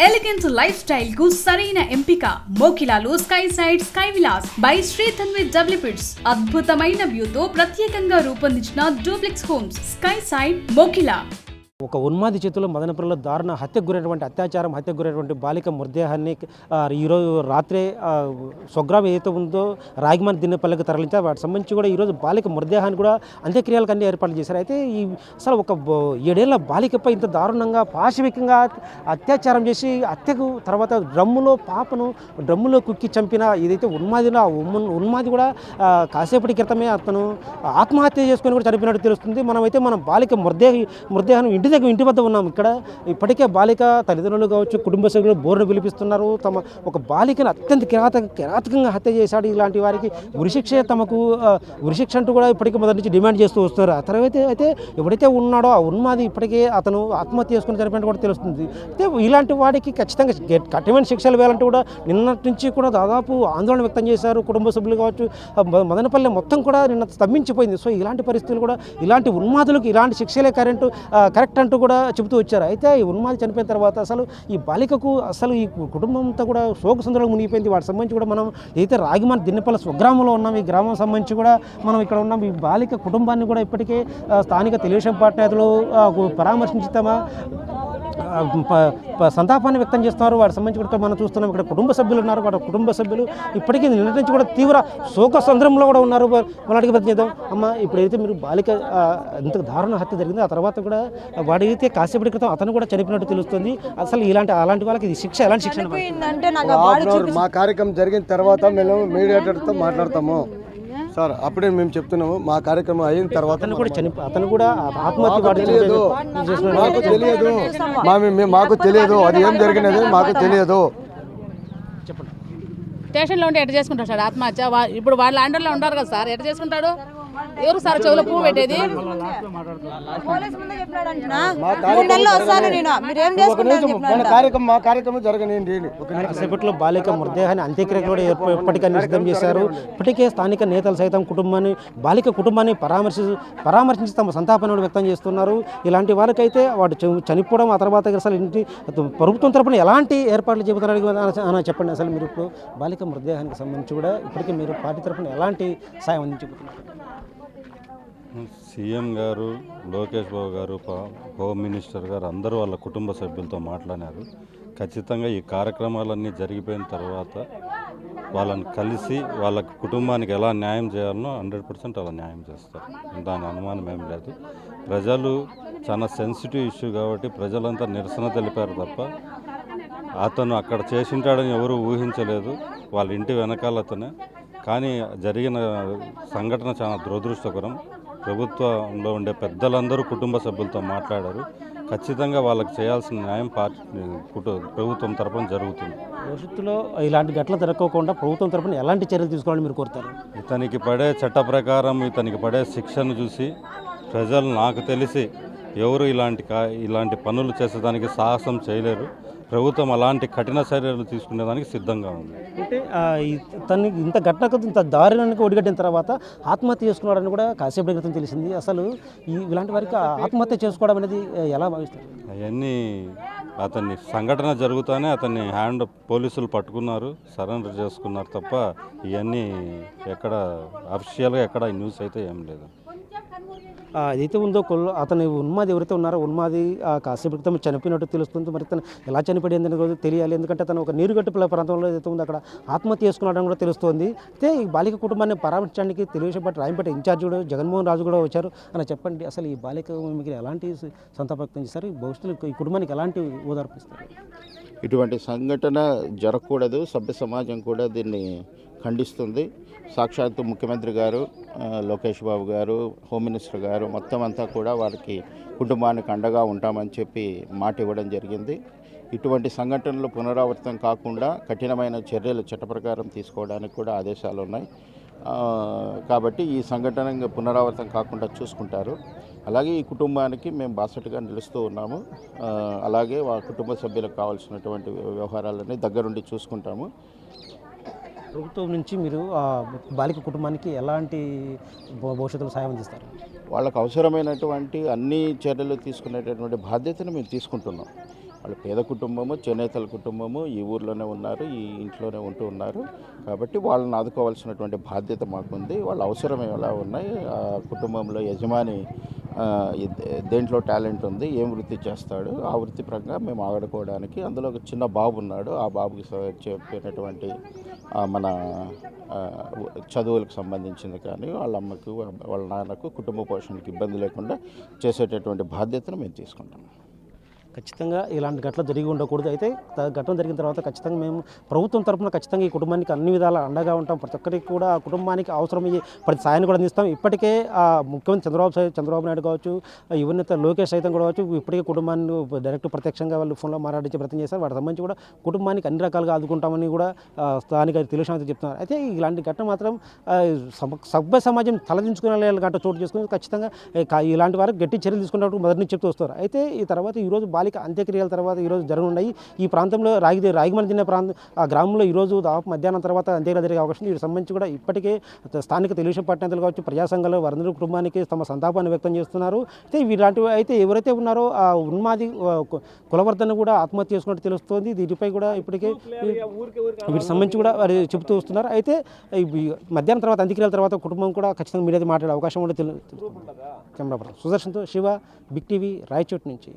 Elegance life style కు సరైన ఎంపిక మోకిలాలో sky side sky villas by Shri Tanvi developers. అద్భుతమైన వ్యూతో ప్రత్యేకంగా రూపొందించిన duplex homes sky side Mokila. ఒక ఉన్మాది చేతిలో మదనపల్లిలో దారుణ హత్యకు గురైనటువంటి హత్యకు గురైనటువంటి బాలిక మృతదేహాన్ని ఈరోజు రాత్రే స్వగ్రామం ఏదైతే ఉందో రాగిమాన్ దిన్నపల్లికి తరలించారు. వాటికి సంబంధించి కూడా ఈరోజు బాలిక మృతదేహాన్ని కూడా అంత్యక్రియలకు అన్ని ఏర్పాట్లు చేశారు. అయితే ఈ అసలు ఒక 7 ఏళ్ల బాలికపై ఇంత దారుణంగా పాశవికంగా అత్యాచారం చేసి హత్యకు తర్వాత డ్రమ్ములో కుక్కి చంపిన ఏదైతే ఉన్మాదిలో ఉన్మాది కూడా కాసేపటి క్రితమే అతను ఆత్మహత్య చేసుకొని కూడా చనిపోయినట్టు తెలుస్తుంది. మన బాలిక మృతదేహం ఇంటి వద్ద ఉన్నాం. ఇక్కడ ఇప్పటికే బాలిక తల్లిదండ్రులు కావచ్చు, కుటుంబ సభ్యులు బోర్డు పిలిపిస్తున్నారు. ఒక బాలికను అత్యంత కిరాతకంగా హత్య చేశాడు. ఇలాంటి వారికి ఉరిశిక్ష అంటూ కూడా ఇప్పటికే మొదటి నుంచి డిమాండ్ చేస్తూ వస్తున్నారు. ఆ తర్వాత అయితే ఎవరైతే ఉన్నాడో ఆ ఉన్మాది ఇప్పటికే అతను ఆత్మహత్య చేసుకుని చనిపోయినట్టు కూడా తెలుస్తుంది. అయితే ఇలాంటి వాడికి ఖచ్చితంగా కఠినమైన శిక్షలు వేయాలంటూ కూడా నిన్నటి నుంచి కూడా దాదాపు ఆందోళన వ్యక్తం చేశారు కుటుంబ సభ్యులు కావచ్చు. మదనపల్లి మొత్తం కూడా నిన్న స్తంభించిపోయింది. సో ఇలాంటి పరిస్థితులు కూడా ఇలాంటి ఉన్మాదులకు ఇలాంటి శిక్షలే కరెక్ట్ అంటూ కూడా చెబుతూ వచ్చారు. అయితే ఈ ఉన్మాది చనిపోయిన తర్వాత అసలు ఈ బాలికకు అసలు ఈ కుటుంబం అంతా కూడా శోక సందర్భంగా మునిగిపోయింది. వాటికి సంబంధించి కూడా మనం ఏదైతే రాగిమాన్ దిన్నపల్లి స్వగ్రామంలో ఉన్నాం, ఈ గ్రామం సంబంధించి కూడా మనం ఇక్కడ ఉన్నాం. ఈ బాలిక కుటుంబాన్ని కూడా ఇప్పటికే స్థానిక తెలుగుదేశం పార్టీ నేతలు పరామర్శించి తమ సంతాపాన్ని వ్యక్తం చేస్తున్నారు. వాటి సంబంధించి కూడా మనం చూస్తున్నాం. ఇక్కడ కుటుంబ సభ్యులు ఉన్నారు. వాటి కుటుంబ సభ్యులు ఇప్పటికీ నిన్నటి నుంచి కూడా తీవ్ర శోక సంద్రంలో కూడా ఉన్నారు. వాళ్ళకి ప్రతి చేద్దాం అమ్మ, ఇప్పుడైతే మీరు బాలిక ఇంత దారుణ హత్య జరిగింది, ఆ తర్వాత కూడా వాడైతే కాసేపటి క్రితం అతను కూడా చనిపోయినట్టు తెలుస్తుంది. అసలు అలాంటి వాళ్ళకి ఇది శిక్ష ఎలాంటి శిక్ష అంటే మా కార్యక్రమం జరిగిన తర్వాత మేము మీడియేటర్తో మాట్లాడతాము సార్. అప్పుడే మేము చెప్తున్నాము మా కార్యక్రమం అయిన తర్వాత అతను కూడా ఆత్మహత్య మాకు తెలియదు అది ఏం జరిగినది మాకు తెలియదు. చెప్పండి. స్టేషన్లో ఉంటే ఎట్ట చేసుకుంటాడు సార్ ఆత్మహత్య? ఇప్పుడు వాళ్ళ అండర్లో ఉంటారు కదా సార్, ఎట్ట చేసుకుంటాడు? ఎవరు సార్ చెవులో పువ్వు పెట్టేది? సేపట్లో బాలిక మృతదేహాన్ని అంత్యక్రియ కూడా ఎప్పటికీ సిద్ధం చేశారు. ఇప్పటికే స్థానిక నేతలు సైతం బాలిక కుటుంబాన్ని పరామర్శించి తమ సంతాపాన్ని వ్యక్తం చేస్తున్నారు. ఇలాంటి వారికైతే వాడు చనిపోవడం, ఆ తర్వాత అసలు ఇంటి ప్రభుత్వం తరపున ఎలాంటి ఏర్పాట్లు చెబుతున్నారు చెప్పండి. అసలు మీరు ఇప్పుడు బాలిక మృతదేహానికి సంబంధించి కూడా ఇప్పటికే మీరు పార్టీ తరపున ఎలాంటి సాయం అందించబోతున్నారు? సీఎం గారు, లోకేష్ బాబు గారు, హోమ్ మినిస్టర్ గారు అందరూ వాళ్ళ కుటుంబ సభ్యులతో మాట్లాడారు. ఖచ్చితంగా ఈ కార్యక్రమాలన్నీ జరిగిపోయిన తర్వాత వాళ్ళని కలిసి వాళ్ళ కుటుంబానికి ఎలా న్యాయం చేయాలనో 100% అలా న్యాయం చేస్తారు. దాని అనుమానం ఏం లేదు. ప్రజలు చాలా సెన్సిటివ్ ఇష్యూ కాబట్టి ప్రజలంతా నిరసన తెలిపారు తప్ప అతను అక్కడ చేసింటాడని ఎవరు ఊహించలేదు. వాళ్ళ ఇంటి వెనకాల అతనే. కానీ జరిగిన సంఘటన చాలా దురదృష్టకరం. ప్రభుత్వంలో ఉండే పెద్దలందరూ కుటుంబ సభ్యులతో మాట్లాడారు. ఖచ్చితంగా వాళ్ళకి చేయాల్సిన న్యాయం ప్రభుత్వం తరపున జరుగుతుంది. భవిష్యత్తులో ఇలాంటి ఘటనలు జరగకుండా ప్రభుత్వం తరపున ఎలాంటి చర్యలు తీసుకోవాలని మీరు కోరుతారు? ఇతనికి పడే చట్ట ప్రకారం ఇతనికి పడే శిక్షను చూసి ప్రజలు నాకు తెలిసి ఎవరు ఇలాంటి పనులు చేసేదానికి సాహసం చేయలేరు. ప్రభుత్వం అలాంటి కఠిన చర్యలు తీసుకునేదానికి సిద్ధంగా ఉంది. అంటే ఇంత ఘటనకు ఇంత దారుణానికి ఒడిగట్టిన తర్వాత ఆత్మహత్య చేసుకున్నాడని కూడా కాసేపటి క్రితం తెలిసింది. అసలు ఇలాంటి వారికి ఆత్మహత్య చేసుకోవడం అనేది ఎలా భావిస్తారు? అవన్నీ అతన్ని సంఘటన జరుగుతానే అతన్ని పోలీసులు పట్టుకున్నారు, సరెండర్ చేసుకున్నారు తప్ప ఇవన్నీ ఎక్కడ అఫీషియల్గా ఎక్కడ న్యూస్ అయితే ఏం లేదు. ఏదైతే ఉందో అతను ఉన్మాది ఎవరైతే ఉన్నారో ఉన్మాది కాసేపు క్రితం చనిపోయినట్టు తెలుస్తుంది. మరి తను ఎలా చనిపోయింది అనేది తెలియాలి. ఎందుకంటే తను ఒక నీరుగట్టు ప్రాంతంలో ఏదైతే ఉందో అక్కడ ఆత్మహత్య చేసుకున్నాడని కూడా తెలుస్తోంది. అయితే ఈ బాలిక కుటుంబాన్ని పరామర్శించడానికి తెలుగుదేశం పార్టీ రాయంపేట ఇన్ఛార్జ్ కూడా జగన్మోహన్ రాజు కూడా వచ్చారు. అని చెప్పండి, అసలు ఈ బాలిక మీకు ఎలాంటి సంతాపం వ్యక్తం చేస్తారు? భవిష్యత్తులో ఈ కుటుంబానికి ఎలాంటి ఓదార్పిస్తారు? ఇటువంటి సంఘటన జరగకూడదు. సభ్య సమాజం కూడా దీన్ని ఖండిస్తుంది. సాక్షాత్తు ముఖ్యమంత్రి గారు, లోకేష్ బాబు గారు, హోమ్ మినిస్టర్ గారు మొత్తం అంతా కూడా వారికి కుటుంబానికి అండగా ఉంటామని చెప్పి మాట ఇవ్వడం జరిగింది. ఇటువంటి సంఘటనలు పునరావృతం కాకుండా కఠినమైన చర్యలు చట్ట ప్రకారం తీసుకోవడానికి కూడా ఆదేశాలు ఉన్నాయి. కాబట్టి ఈ సంఘటన పునరావృతం కాకుండా చూసుకుంటారు. అలాగే ఈ కుటుంబానికి మేము బాసటగా నిలుస్తూ ఉన్నాము. అలాగే కుటుంబ సభ్యులకు కావాల్సినటువంటి వ్యవహారాలన్నీ దగ్గరుండి చూసుకుంటాము. ప్రభుత్వం నుంచి మీరు బాలిక కుటుంబానికి ఎలాంటి భవిష్యత్తులో సాయం అందిస్తారు? వాళ్ళకు అవసరమైనటువంటి అన్ని చర్యలు తీసుకునేటటువంటి బాధ్యతను మేము తీసుకుంటున్నాం. వాళ్ళ పేద కుటుంబము, చేనేతల కుటుంబము ఈ ఊర్లోనే ఉన్నారు, ఈ ఇంట్లోనే ఉంటూ ఉన్నారు. కాబట్టి వాళ్ళని ఆదుకోవాల్సినటువంటి బాధ్యత మాకుంది. వాళ్ళ అవసరం ఎలా ఉన్నాయి, ఆ కుటుంబంలో యజమాని దేంట్లో టాలెంట్ ఉంది, ఏం వృత్తి చేస్తాడు, ఆ వృత్తి పరంగా మేము ఆడుకోవడానికి. అందులో ఒక చిన్న బాబు ఉన్నాడు, ఆ బాబుకి చెప్పినటువంటి మన చదువులకు సంబంధించింది కానీ వాళ్ళ అమ్మకు వాళ్ళ నాన్నకు కుటుంబ పోషణకి ఇబ్బంది లేకుండా చేసేటటువంటి బాధ్యతను మేము తీసుకుంటాం. ఖచ్చితంగా ఇలాంటి ఘటనలు జరిగి ఉండకూడదు. అయితే ఘటన జరిగిన తర్వాత ఖచ్చితంగా మేము ప్రభుత్వం తరఫున ఖచ్చితంగా ఈ కుటుంబానికి అన్ని విధాల అండగా ఉంటాం. ప్రతి ఒక్కరికి కూడా ఆ కుటుంబానికి అవసరమయ్యే ప్రతి సాయాన్ని కూడా అందిస్తాం. ఇప్పటికే ముఖ్యమంత్రి చంద్రబాబు నాయుడు కావచ్చు, యువనేత లోకేష్ సైతం కూడా కావచ్చు, ఇప్పటికే కుటుంబాన్ని డైరెక్ట్ ప్రత్యక్షంగా వాళ్ళు ఫోన్లో మాట్లాడించే ప్రయత్నం చేస్తారు. వాటికి సంబంధించి కూడా కుటుంబానికి అన్ని రకాలుగా ఆదుకుంటామని కూడా స్థానిక తెలుగు చెప్తున్నారు. అయితే ఇలాంటి ఘటన మాత్రం సభ్య సమాజం తలదించుకునే గంట చోటు చేసుకుని ఖచ్చితంగా ఇలాంటి వారికి గట్టి చర్యలు తీసుకున్నట్టు మొదటి నుంచి చెప్తూ వస్తారు. అయితే ఈ తర్వాత ఈరోజు బాలిక అంత్యక్రియల తర్వాత ఈరోజు జరగనున్నాయి. ఈ ప్రాంతంలో రాగిమల్ దిన్న ఆ గ్రామంలో ఈరోజు దాదాపు మధ్యాహ్నం తర్వాత అంత్యక్రియలు జరిగే అవకాశం ఉంది. వీటి సంబంధించి కూడా ఇప్పటికే స్థానిక తెలుగుదేశం పార్టీ నేతలు కావచ్చు, ప్రజా సంఘాలు వారందరూ కుటుంబానికి తమ సంతాపాన్ని వ్యక్తం చేస్తున్నారు. అయితే వీలాంటివి అయితే ఎవరైతే ఉన్నారో ఆ ఉన్మాది కులవర్ధన కూడా ఆత్మహత్య చేసుకున్నట్టు తెలుస్తోంది. దీనిపై కూడా ఇప్పటికే వీటికి సంబంధించి కూడా వారు చెబుతూ వస్తున్నారు. అయితే మధ్యాహ్నం తర్వాత అంత్యక్రియల తర్వాత కుటుంబం కూడా ఖచ్చితంగా మీడియాతో మాట్లాడే అవకాశం కూడా కెమెరా పర్సన్ సుదర్శన్తో శివ, బిగ్ టీవీ, రాయచోటి నుంచి.